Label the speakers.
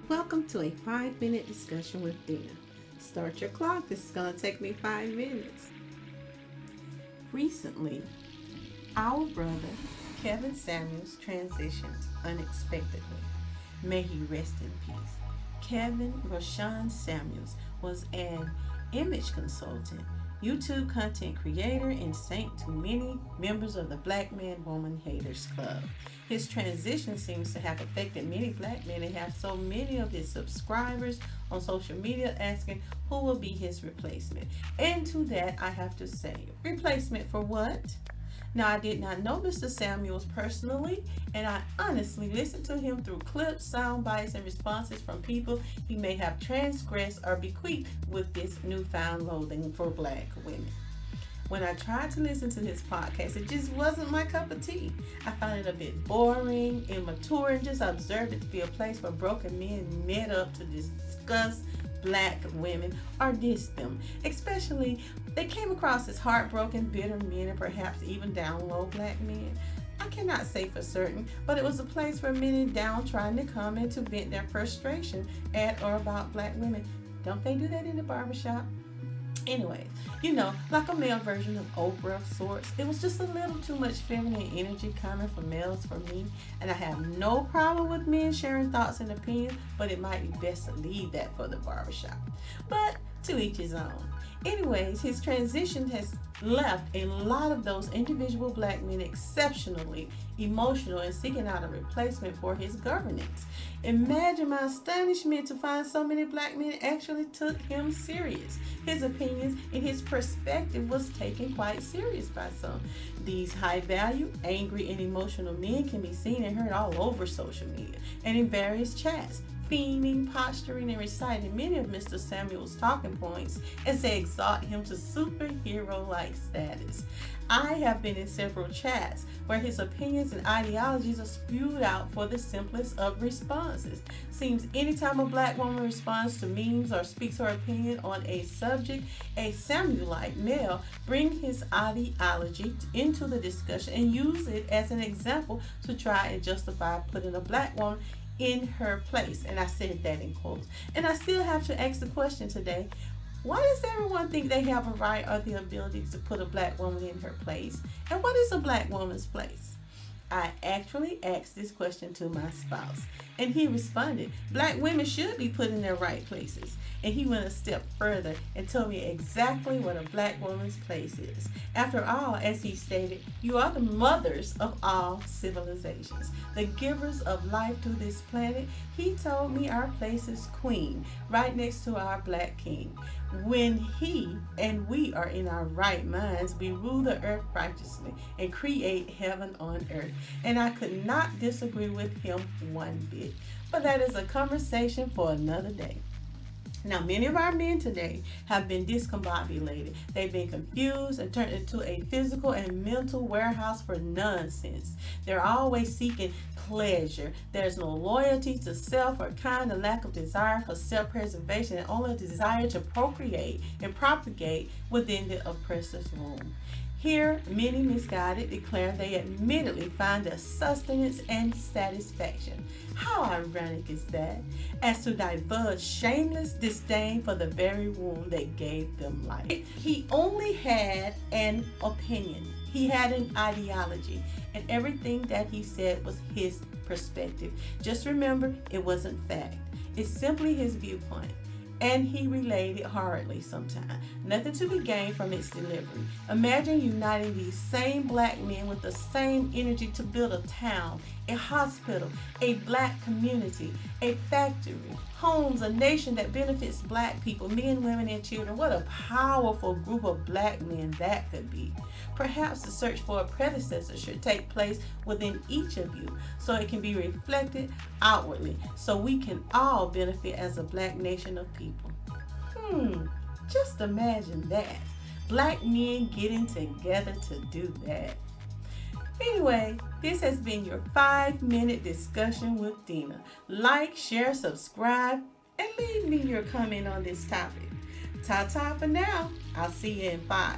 Speaker 1: Welcome to a 5-minute discussion with Dena. Start your clock. This is going to take me 5 minutes. Recently, our brother Kevin Samuels transitioned unexpectedly. May he rest in peace. Kevin Rashawn Samuels was an image consultant, YouTube content creator, and saint to many members of the Black Man Woman Haters Club. His transition seems to have affected many black men and have so many of his subscribers on social media asking who will be his replacement. And to that I have to say, replacement for what? Now, I did not know Mr. Samuels personally, and I honestly listened to him through clips, sound bites, and responses from people he may have transgressed or bequeathed with this newfound loathing for black women. When I tried to listen to his podcast, it just wasn't my cup of tea. I found it a bit boring, immature, and just observed it to be a place where broken men met up to discuss black women or diss them. Especially, they came across as heartbroken, bitter men, and perhaps even down low black men. I cannot say for certain, but it was a place where men in down trying to come in to vent their frustration at or about black women. Don't they do that in the barbershop? Anyways, like a male version of Oprah of sorts. It was just a little too much feminine energy coming from males for me, and I have no problem with men sharing thoughts and opinions, but it might be best to leave that for the barbershop. But to each his own. Anyways, his transition has left a lot of those individual black men exceptionally emotional and seeking out a replacement for his governance. Imagine my astonishment to find so many black men actually took him serious. His opinions and his perspective was taken quite serious by some. These high value, angry, and emotional men can be seen and heard all over social media and in various chats, fiending, posturing, and reciting many of Mr. Samuel's talking points as they exalt him to superhero-like status. I have been in several chats where his opinions and ideologies are spewed out for the simplest of responses. Seems anytime a black woman responds to memes or speaks her opinion on a subject, a Samuelite male bring his ideology into the discussion and use it as an example to try and justify putting a black woman in her place. And I said that in quotes. And I still have to ask the question today, why does everyone think they have a right or the ability to put a black woman in her place? And what is a black woman's place? I actually asked this question to my spouse, and he responded, black women should be put in their right places. And he went a step further and told me exactly what a black woman's place is. After all, as he stated, you are the mothers of all civilizations, the givers of life to this planet. He told me our place is queen, right next to our black king. When he and we are in our right minds, we rule the earth righteously and create heaven on earth. And I could not disagree with him one bit. But that is a conversation for another day. Now, many of our men today have been discombobulated. They've been confused and turned into a physical and mental warehouse for nonsense. They're always seeking pleasure. There's no loyalty to self or kind, a lack of desire for self-preservation, and only a desire to procreate and propagate within the oppressor's womb. Here, many misguided declare they admittedly find their sustenance and satisfaction. How ironic is that, as to divulge shameless disdain for the very womb that gave them life. He only had an opinion. He had an ideology, and everything that he said was his perspective. Just remember, it wasn't fact. It's simply his viewpoint. And he relayed it hurriedly sometimes. Nothing to be gained from its delivery. Imagine uniting these same black men with the same energy to build a town, a hospital, a black community, a factory, homes, a nation that benefits black people, men, women, and children. What a powerful group of black men that could be. Perhaps the search for a predecessor should take place within each of you so it can be reflected outwardly, so we can all benefit as a black nation of people. Just imagine that. Black men getting together to do that. Anyway, this has been your 5-minute discussion with Dena. Like, share, subscribe, and leave me your comment on this topic. Ta-ta for now. I'll see you in 5.